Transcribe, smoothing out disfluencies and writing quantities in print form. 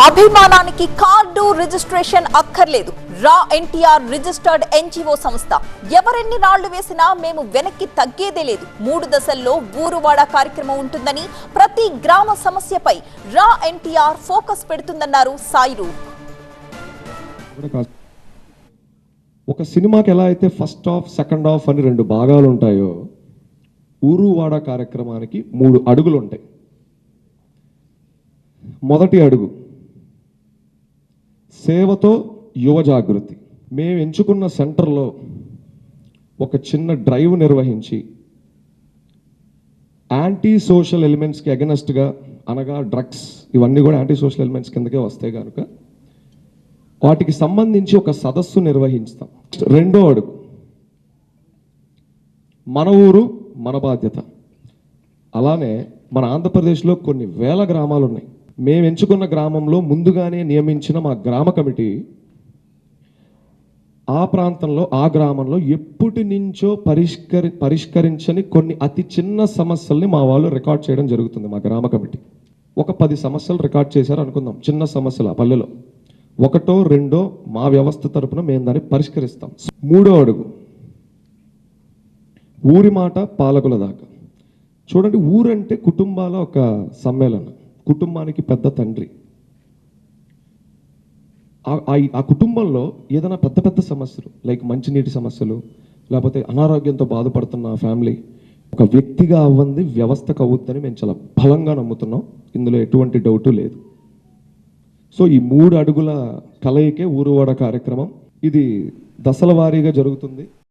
అభిమానానికి card registration అక్కర్లేదు. రా ఎన్టీఆర్ రిజిస్టర్డ్ ఎన్జిఓ సంస్థ. ఎవరెన్ని రాళ్లు వేసినా మేము వెనక్కి తగ్గేదే లేదు. 3 దశల్లో ఊరువాడ కార్యక్రమం ఉంటుందని, ప్రతి గ్రామ సమస్యపై రా ఎన్టీఆర్ ఫోకస్ పెడుతుందన్నారు సాయిరు. ఒక సినిమాకి ఎలా అయితే ఫస్ట్ హాఫ్ సెకండ్ హాఫ్ అని 2 భాగాలు ఉంటాయో, ఊరువాడ కార్యక్రమానికి 3 అడుగులు ఉంటాయి. మొదటి అడుగు సేవతో యువ జాగృతి. మేము ఎంచుకున్న సెంటర్లో ఒక చిన్న డ్రైవ్ నిర్వహించి యాంటీ సోషల్ ఎలిమెంట్స్కి అగెనెస్ట్గా, అనగా డ్రగ్స్ ఇవన్నీ కూడా యాంటీ సోషల్ ఎలిమెంట్స్ కిందకే వస్తాయి కనుక వాటికి సంబంధించి ఒక సదస్సు నిర్వహిస్తాం. రెండో అడుగు మన ఊరు మన బాధ్యత. అలానే మన ఆంధ్రప్రదేశ్లో కొన్ని వేల గ్రామాలు ఉన్నాయి. మేము ఎంచుకున్న గ్రామంలో ముందుగానే నియమించిన మా గ్రామ కమిటీ ఆ ప్రాంతంలో ఆ గ్రామంలో ఎప్పటి నుంచో పరిష్కరించని కొన్ని అతి చిన్న సమస్యల్ని మా వాళ్ళు రికార్డ్ చేయడం జరుగుతుంది. మా గ్రామ కమిటీ ఒక 10 సమస్యలు రికార్డ్ చేశారు అనుకుందాం. చిన్న సమస్యలు ఆ పల్లెలో 1, 2 మా వ్యవస్థ తరపున మేము దాన్ని పరిష్కరిస్తాం. మూడో అడుగు ఊరి మాట పాలకుల దాకా. చూడండి, ఊరంటే కుటుంబాల ఒక సమ్మేళనం. కుటుంబానికి పెద్ద తండ్రి. ఆ కుటుంబంలో ఏదైనా పెద్ద సమస్యలు, లైక్ మంచినీటి సమస్యలు, లేకపోతే అనారోగ్యంతో బాధపడుతున్న ఫ్యామిలీ ఒక వ్యక్తిగా అవ్వంది వ్యవస్థకు అవుద్దని మేము చాలా బలంగా నమ్ముతున్నాం. ఇందులో ఎటువంటి డౌటు లేదు. సో ఈ 3 అడుగుల కలయికే ఊరువాడ కార్యక్రమం. ఇది దశల వారీగా జరుగుతుంది.